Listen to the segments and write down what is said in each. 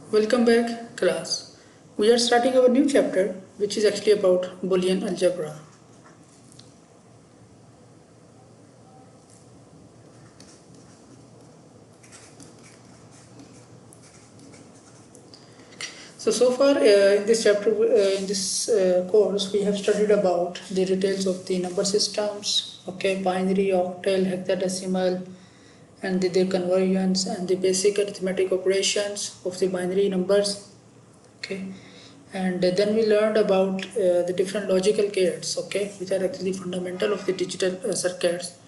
Welcome back, class. We are starting our new chapter, which is actually about Boolean algebra. So far in this chapter, in this course, we have studied about the details of the number systems, okay, binary, octal, hexadecimal, and their conversions and the basic arithmetic operations of the binary numbers, okay. And then we learned about the different logical gates, okay, which are actually fundamental of the digital circuits.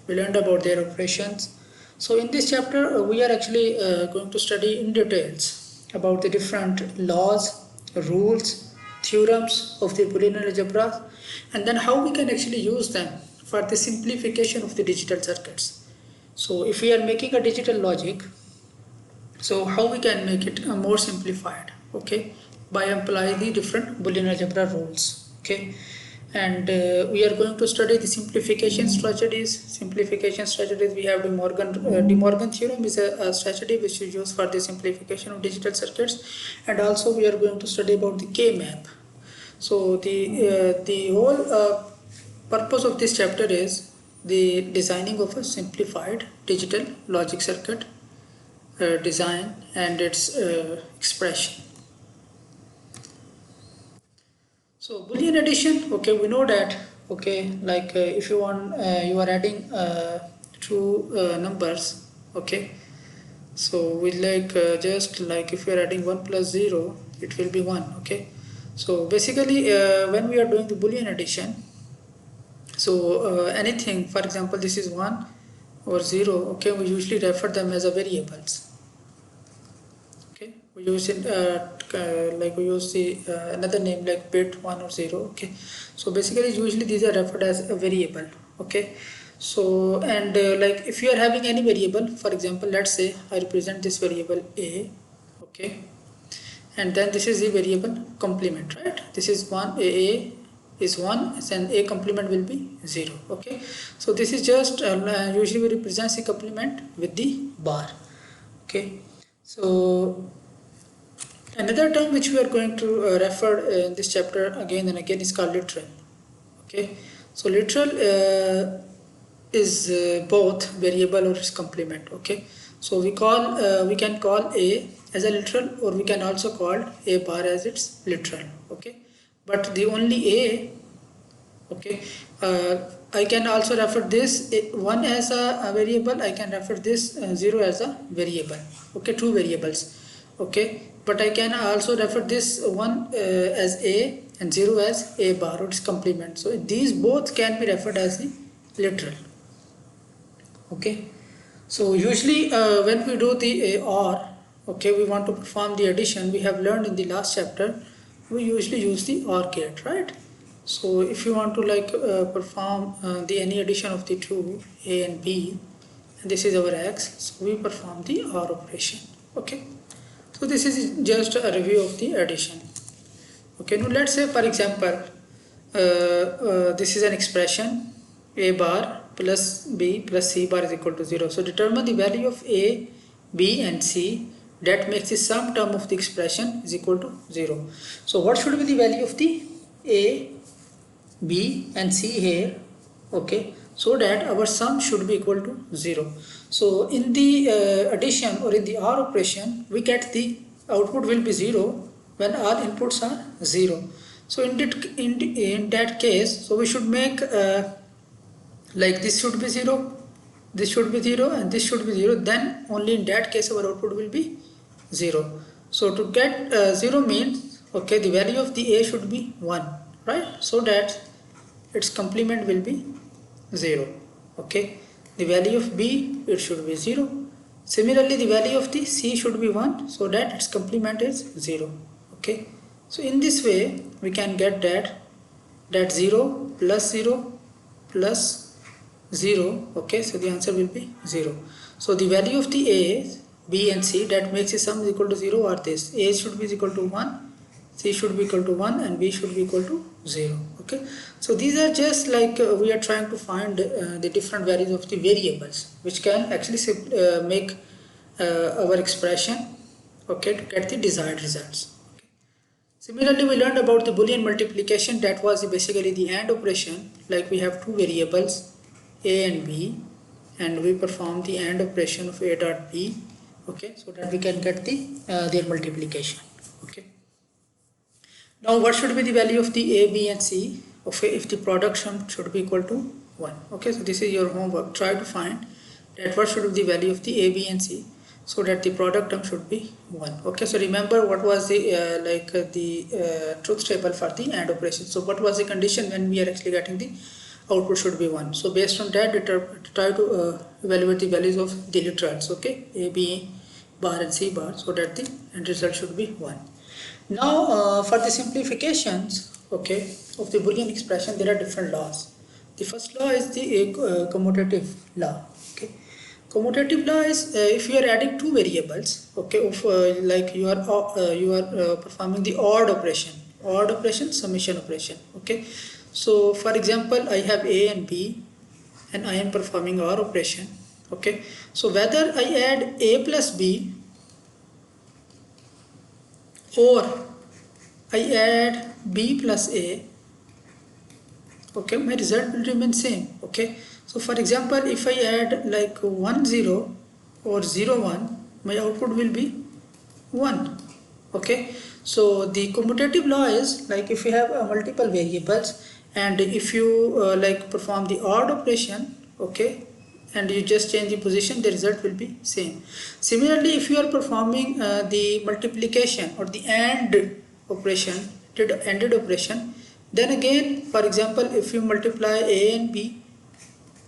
We learned about their operations. So in this chapter we are actually going to study in details about the different laws, rules, theorems of the Boolean algebra, and then how we can actually use them for the simplification of the digital circuits. So if we are making a digital logic, so how we can make it more simplified, okay, by applying the different Boolean algebra rules, okay. And we are going to study the simplification strategies. We have De Morgan theorem is a strategy which is used for the simplification of digital circuits, and also we are going to study about the K-map. So the whole purpose of this chapter is the designing of a simplified digital logic circuit design and its expression. So Boolean addition, okay, we know that, okay, like if you want, you are adding two numbers, okay. So we like just like if you are adding 1 plus 0, it will be 1, okay. So basically when we are doing the Boolean addition, so anything, for example, this is 1 or 0, okay, we usually refer them as a variables. Okay, we use it like we use the another name like bit 1 or 0, okay. So basically usually these are referred as a variable, okay. So and like if you are having any variable, for example, let's say I represent this variable a, okay, and then this is the variable complement, right? This is 1, a is 1 and a complement will be 0, okay. So this is just usually we represent the complement with the bar, okay. So another term which we are going to refer in this chapter again and again is called literal, okay. So literal is both variable or its complement, okay. So we can call a as a literal, or we can also call a bar as its literal, okay. But the only a, okay, I can also refer this 1 as a variable, I can refer this 0 as a variable, okay, two variables, okay. But I can also refer this 1 as a and 0 as a bar or its complement. So these both can be referred as the literal, okay. So usually when we do the or, okay, we want to perform the addition, we have learned in the last chapter, we usually use the or gate, right? So if you want to like perform the any addition of the two a and b, and this is our x, so we perform the or operation, okay. So this is just a review of the addition, okay. Now let's say for example this is an expression a bar plus b plus c bar is equal to 0. So determine the value of a, b and c that makes the sum term of the expression is equal to 0. So what should be the value of the a, b and c here, okay, so that our sum should be equal to 0. So in the addition or in the or operation, we get the output will be 0 when all inputs are 0. So in that case, so we should make like this should be 0, this should be 0 and this should be 0, then only in that case our output will be 0. So to get 0 means, okay, the value of the a should be 1, right, so that its complement will be 0, okay. The value of b, it should be 0. Similarly the value of the c should be 1, so that its complement is 0, okay. So in this way we can get that 0 plus 0 plus 0, okay, so the answer will be 0. So the value of the a, b and c that makes the sum is equal to 0 are this: a should be equal to 1, c should be equal to 1 and b should be equal to 0, okay. So these are just like we are trying to find the different values of the variables which can actually make our expression okay, to get the desired results. Okay. Similarly, we learned about the Boolean multiplication. That was basically the AND operation. Like we have two variables a and b, and we perform the AND operation of a dot b, okay, so that we can get the their multiplication. Okay. Now, what should be the value of the a, b, and c? Okay, if the product sum should be equal to 1. Okay, so this is your homework. Try to find that what should be the value of the a, b, and c, so that the product term should be 1. Okay, so remember what was the truth table for the AND operation. So what was the condition when we are actually getting the output should be 1. So based on that, try to evaluate the values of the literals. Okay, a, b bar and c bar, so that the end result should be 1. Now for the simplifications, okay, of the Boolean expression, there are different laws. The first law is the commutative law. Okay, commutative law is if you are adding two variables, okay, of like you are performing the odd operation, summation operation. Okay, so for example, I have a and b, and I am performing OR operation. Okay, so whether I add a plus b or I add b plus a, okay, my result will remain same. Okay, so for example, if I add like 1 0 or 0 1, my output will be 1. Okay, so the commutative law is like if you have multiple variables, and if you like perform the odd operation, okay, and you just change the position, the result will be same. Similarly, if you are performing the multiplication or the AND operation, ANDed operation, then again, for example, if you multiply a and b,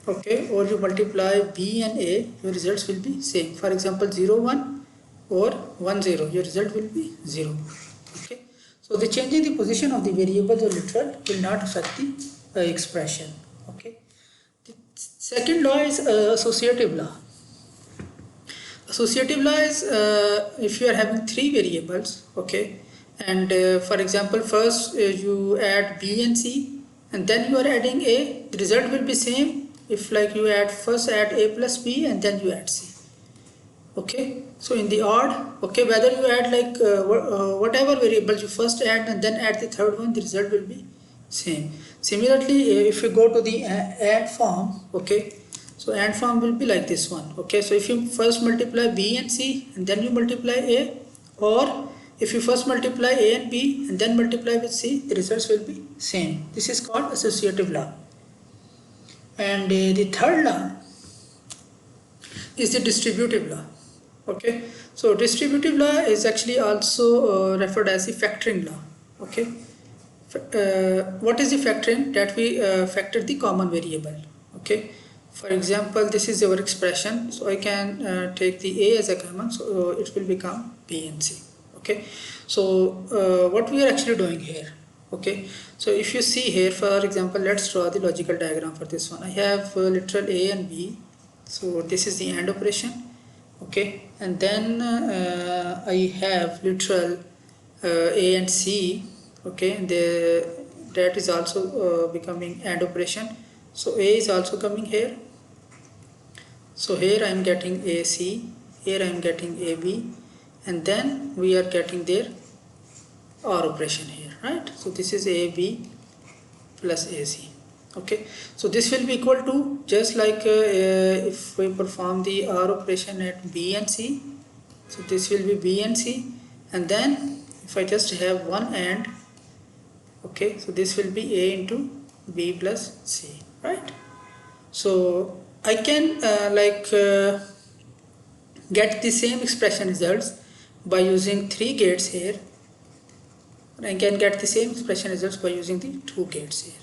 okay, or you multiply b and a, your results will be same. For example, 0 1 or 1 0, your result will be 0. Okay, so the changing the position of the variables or literal will not affect the expression. Okay. The second law is associative law. Associative law is if you are having three variables, okay, and for example, first you add b and c, and then you are adding a, the result will be same if like you first add a plus b and then you add c. Okay, so in the odd, okay, whether you add like whatever variables you first add and then add the third one, the result will be same. Similarly, if you go to the AND form, okay, so AND form will be like this one. Okay, so if you first multiply b and c and then you multiply a, or if you first multiply a and b and then multiply with c, the results will be same. This is called associative law. And the third law is the distributive law. Okay, so distributive law is actually also referred as the factoring law. Okay, what is the factoring? That we factor the common variable. Okay, for example, this is our expression, so I can take the a as a common, so it will become b and c. Okay, so what we are actually doing here? Okay, so if you see here, for example, let's draw the logical diagram for this one. I have literal a and b, so this is the AND operation. Okay, and then I have literal a and c. Okay, that is also becoming AND operation. So a is also coming here. So here I am getting ac, here I am getting ab, and then we are getting their OR operation here, right? So this is ab plus ac. Okay, so this will be equal to just like if we perform the OR operation at b and c, so this will be b and c, and then if I just have one AND, okay, so this will be a into b plus c, right? So I can get the same expression results by using 3 gates here. I can get the same expression results by using the 2 gates here.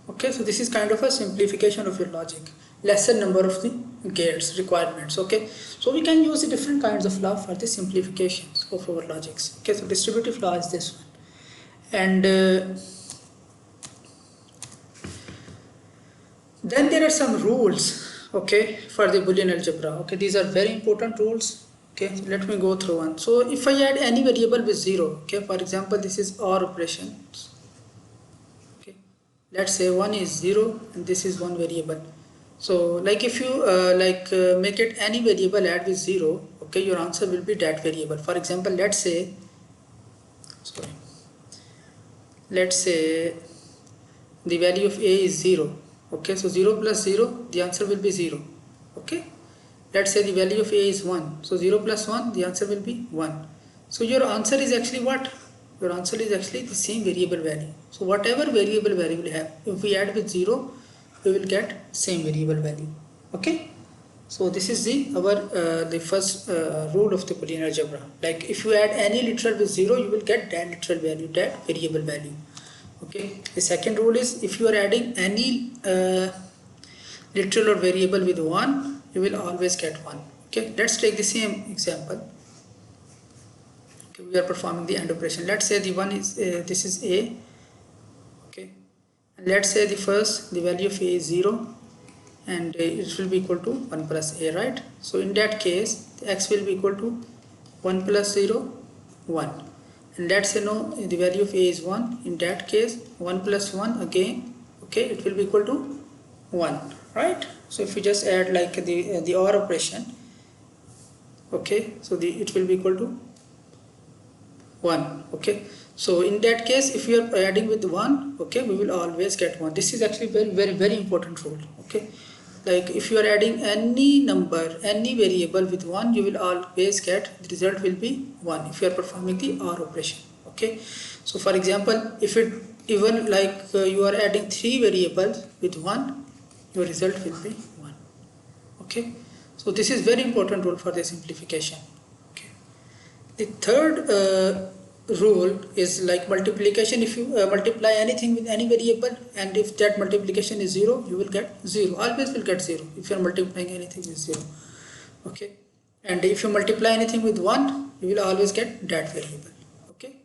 Okay, so this is kind of a simplification of your logic, lesser number of the gates requirements. Okay, so we can use the different kinds of law for the simplifications of our logics. Okay, so distributive law is this one, and then there are some rules, okay, for the Boolean algebra. Okay, these are very important rules. Okay, so let me go through one. So if I add any variable with 0, okay, for example, this is OR operations. Okay, let's say 1 is 0 and this is one variable. So like if you make it any variable add with 0, okay, your answer will be that variable. For example, let's say the value of a is 0, okay, so 0 plus 0, the answer will be 0, okay. Let's say the value of a is 1, so 0 plus 1, the answer will be 1. So your answer is actually what? Your answer is actually the same variable value. So whatever variable value we have, if we add with 0, we will get same variable value, okay. So this is the first rule of the Boolean algebra. Like if you add any literal with 0, you will get that literal value, that variable value, okay. The second rule is if you are adding any literal or variable with 1, you will always get 1, okay. Let's take the same example. Okay, we are performing the AND operation. Let's say the one is this is a, okay, and let's say the value of a is 0 and it will be equal to 1 plus a, right? So in that case x will be equal to 1 plus 0 1, and let's say no, the value of a is 1. In that case 1 plus 1 again, okay, it will be equal to 1, right? So if we just add like the OR operation, okay, so it will be equal to 1, okay. So in that case if you are adding with 1, okay, we will always get 1. This is actually very important rule, okay. Like if you are adding any number, any variable with 1, you will always get, the result will be 1 if you are performing the OR operation, okay. So for example, if it even like you are adding 3 variables with 1, your result will be 1, okay. So this is very important rule for the simplification, okay. The third rule is like multiplication. If you multiply anything with any variable, and if that multiplication is 0, you will get 0, always will get 0 if you are multiplying anything with 0, okay. And if you multiply anything with 1, you will always get that variable, okay.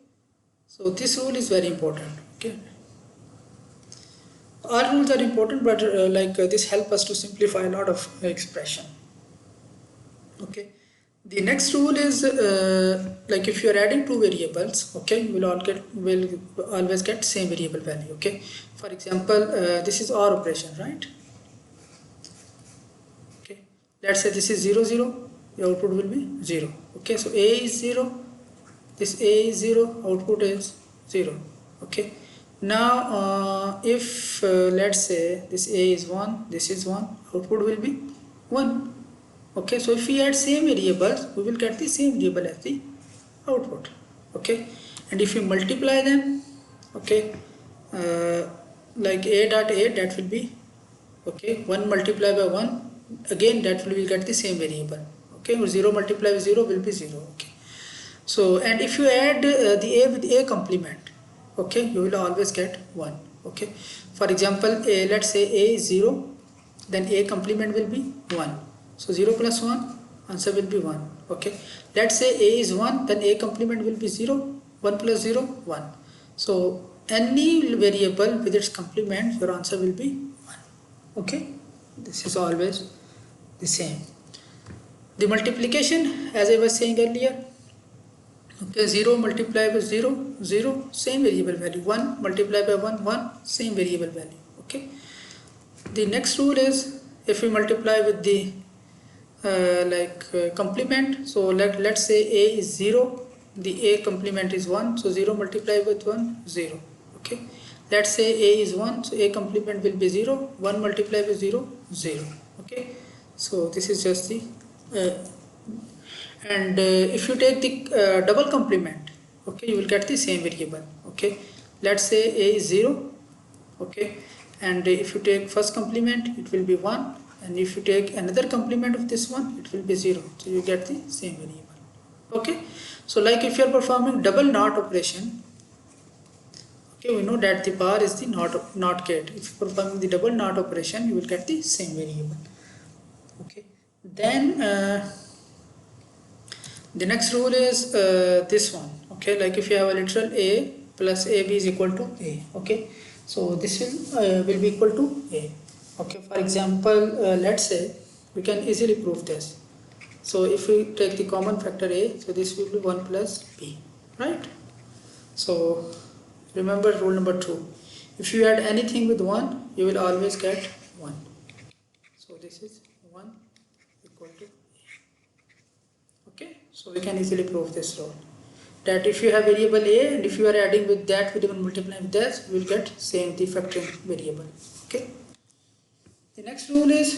So this rule is very important, okay. All rules are important, but this help us to simplify a lot of expression, okay. The next rule is like if you are adding 2 variables, okay, you will always get same variable value, okay. For example, this is OR operation, right? Okay, let's say this is 0 0, the output will be 0, okay. So a is 0, this a is 0, output is 0, okay. Now if let's say this a is 1, this is 1, output will be 1, okay. So if we add same variables, we will get the same variable as the output, okay. And if you multiply them, okay, like a dot a, that will be, okay, 1 multiplied by 1, again that will get the same variable, okay. Or 0 multiplied by 0 will be 0, okay. So and if you add the a with a complement, okay, you will always get 1, okay. For example, let's say a is 0, then a complement will be 1. So 0 plus 1, answer will be 1, okay. Let's say a is 1, then a complement will be 0, 1 plus 0, 1. So any variable with its complement, your answer will be 1, okay. This is always the same. The multiplication, as I was saying earlier, okay, 0 multiplied by 0, 0, same variable value. 1 multiplied by 1, 1, same variable value, okay. The next rule is if we multiply with the complement, so let's say a is 0, the a complement is 1, so 0 multiplied with 1, 0, okay. Let's say a is 1, so a complement will be 0, 1 multiplied with 0, 0, okay. So this is just the and if you take the double complement, okay, you will get the same variable, okay. Let's say a is 0, okay, and if you take first complement, it will be 1, and if you take another complement of this one, it will be 0, so you get the same variable, okay. So like if you are performing double NOT operation, okay, we know that the bar is the NOT gate. If you perform the double NOT operation, you will get the same variable, okay. Then the next rule is this one, okay. Like if you have a literal a plus ab is equal to a, okay, so this will be equal to a, okay. For example, let's say we can easily prove this. So if we take the common factor a, so this will be 1 plus b, right? So remember rule number 2, if you add anything with 1, you will always get 1. So this is 1 equal to a, okay. So we can easily prove this rule, that if you have variable a and if you are adding with that variable, multiplying with that, we will get same the factoring variable. Okay. The next rule is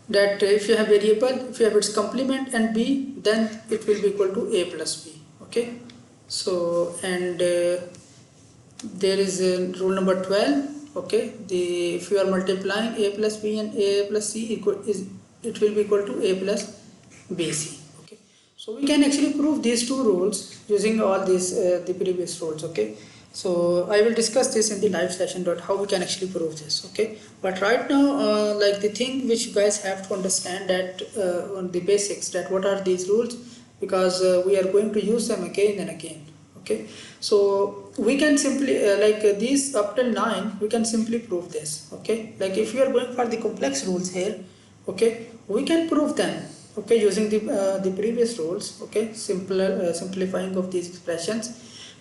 that if you have variable, if you have its complement and b, then it will be equal to a plus b. Okay. So and there is rule number 12. Okay, if you are multiplying a plus b and a plus c it will be equal to a plus bc. Okay, so we can actually prove these two rules using all these the previous rules. Okay, so I will discuss this in the live session how we can actually prove this. Okay, but right now like the thing which you guys have to understand that on the basics, that what are these rules, because we are going to use them again and again. Okay, so we can simply these up till 9 we can simply prove this. Okay, like if you are going for the complex rules here, okay, we can prove them, okay, using the previous rules. Okay, simplifying of these expressions,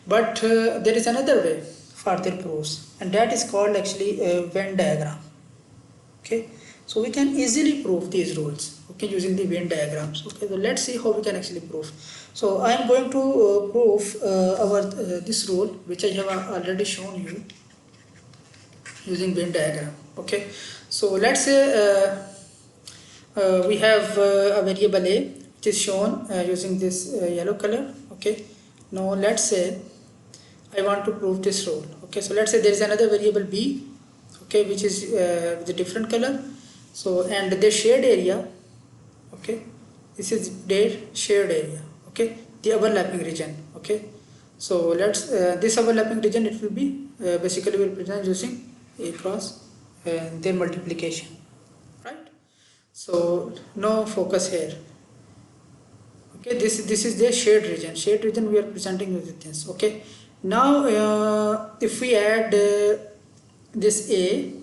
but there is another way further proofs, and that is called actually a Venn diagram. Okay, so we can easily prove these rules, okay, using the Venn diagrams. Okay, so let's see how we can actually prove. So I am going to prove our this rule which I have already shown you using Venn diagram. Okay, so let's say we have a variable a which is shown using this yellow color. Okay, now let's say I want to prove this rule. Okay, so let's say there is another variable b, okay, which is with a different color. So and their shared area, okay, this is their shared area, okay, the overlapping region. Okay, so let's this overlapping region, it will be basically will present using a cross their multiplication, right? So no focus here. Okay, this is the shared region we are presenting with this. Okay, now if we add this a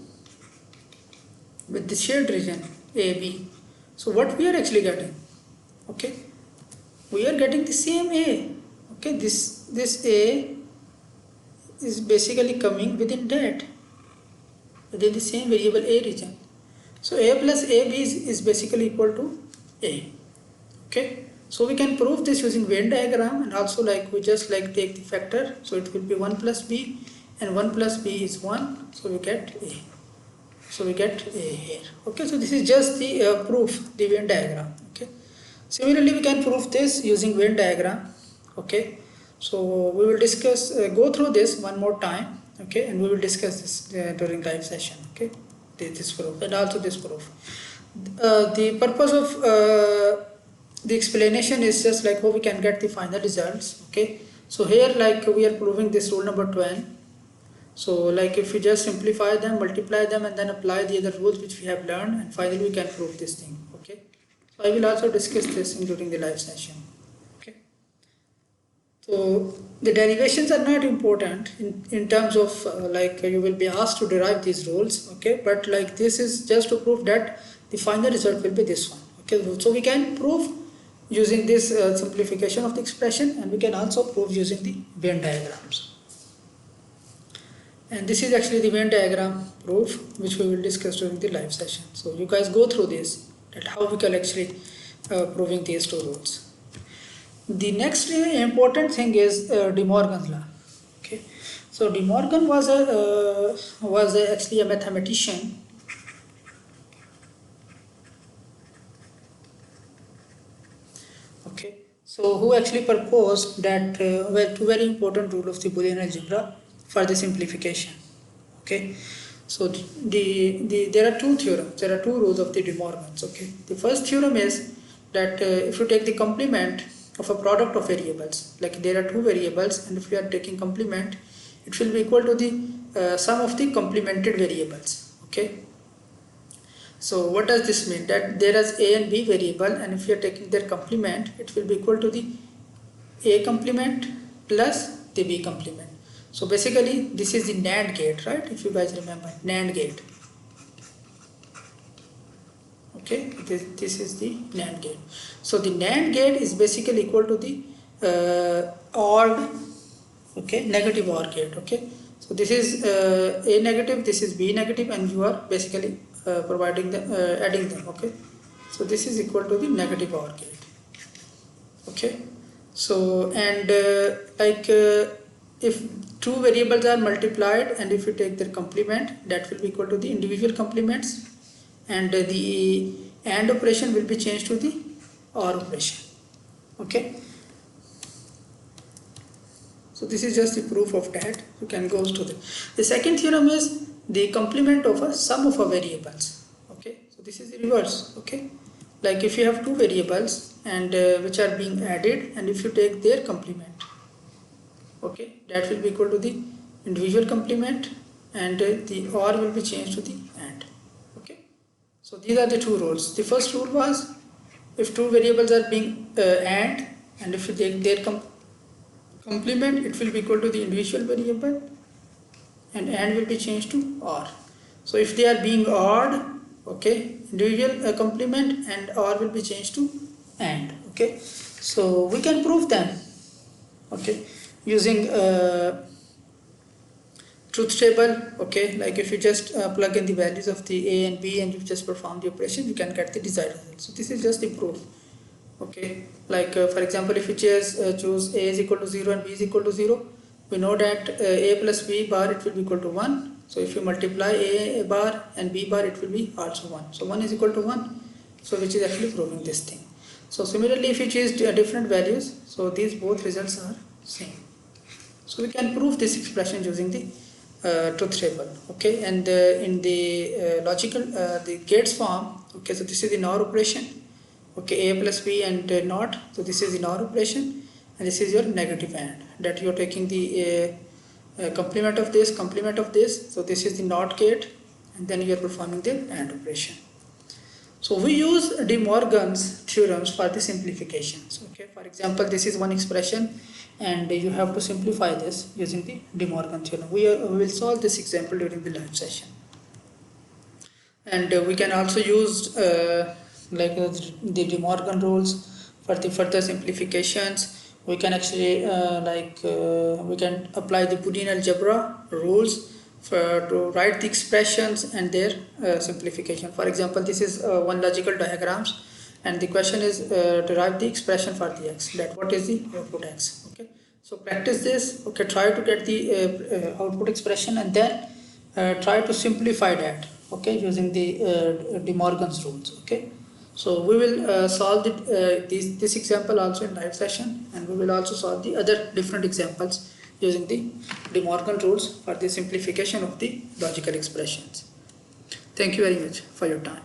with the shared region AB, so what we are actually getting, okay, we are getting the same A. Okay, this A is basically coming within the same variable A region. So A plus AB is basically equal to A. Okay, so we can prove this using Venn diagram, and also like we just like take the factor, so it will be 1 plus b, and 1 plus b is 1, so we get A. So we get A here. Okay, so this is just the proof, the Venn diagram. Okay, similarly we can prove this using Venn diagram. Okay, so we will discuss go through this one more time. Okay, and we will discuss this during live session. Okay, this proof and also this proof. The purpose of the explanation is just like how we can get the final results. Okay, so here like we are proving this rule number 12. So like if we just simplify them, multiply them, and then apply the other rules which we have learned, and finally we can prove this thing. Okay, so I will also discuss this during the live session. Okay, so the derivations are not important in terms of like you will be asked to derive these rules. Okay, but like this is just to prove that the final result will be this one. Okay, so we can prove using this simplification of the expression, and we can also prove using the Venn diagrams. And this is actually the Venn diagram proof which we will discuss during the live session. So you guys go through this, that how we can actually proving these two rules. The next important thing is De Morgan's law. Okay, so De Morgan was actually a mathematician. Okay, so who actually proposed that were two very important rules of the Boolean algebra for the simplification. Okay, so there are two theorems, there are two rules of the De Morgan's. Okay, the first theorem is that if you take the complement of a product of variables, like there are two variables, and if you are taking complement, it will be equal to the sum of the complemented variables. Okay, so what does this mean? That there is a and b variable, and if you are taking their complement, it will be equal to the a complement plus the b complement. So basically this is the NAND gate, right? If you guys remember NAND gate. Okay, this is the NAND gate. So the NAND gate is basically equal to the OR, okay, negative OR gate. Okay, so this is a negative, this is b negative, and you are basically providing the adding them. Okay, so this is equal to the negative OR gate. Okay, so and if two variables are multiplied and if you take their complement, that will be equal to the individual complements, and the AND operation will be changed to the OR operation. Okay, so this is just the proof of that. You can go to the second theorem is the complement of a sum of a variables. Okay, so this is the reverse. Okay, like if you have two variables and which are being added, and if you take their complement, okay, that will be equal to the individual complement, and the OR will be changed to the AND. Okay, so these are the two rules. The first rule was if two variables are being AND, and if you take their complement, it will be equal to the individual variable, and AND will be changed to OR. So if they are being ORed, okay, individual complement and OR will be changed to AND. Okay, so we can prove them, okay, using truth table. Okay, like if you just plug in the values of the A and B and you just perform the operation, you can get the desired result. So this is just the proof. Okay, like for example, if you choose A is equal to 0 and B is equal to 0, we know that A plus B bar, it will be equal to 1. So if you multiply A bar and B bar, it will be also 1. So 1 is equal to 1, so which is actually proving this thing. So similarly, if you choose different values, so these both results are same. So we can prove this expression using the truth table. Okay, and in the logical the gates form, okay, so this is the NOR operation. Okay, A plus B and NOT, so this is the NOR operation, and this is your negative AND, that you are taking the complement of this, so this is the NOT gate, and then you are performing the AND operation. So we use De Morgan's theorems for the simplifications. Okay, for example, this is one expression and you have to simplify this using the De Morgan theorem. We will solve this example during the live session. And we can also use the De Morgan rules for the further simplifications. We can actually we can apply the Boolean algebra rules to write the expressions and their simplification. For example, this is one logical diagrams, and the question is derive the expression for the x, that what is the output x. Okay, so practice this. Okay, try to get the output expression and then try to simplify that, okay, using the De Morgan's rules. Okay, so we will solve this example also in live session, and we will also solve the other different examples using the De Morgan rules for the simplification of the logical expressions. Thank you very much for your time.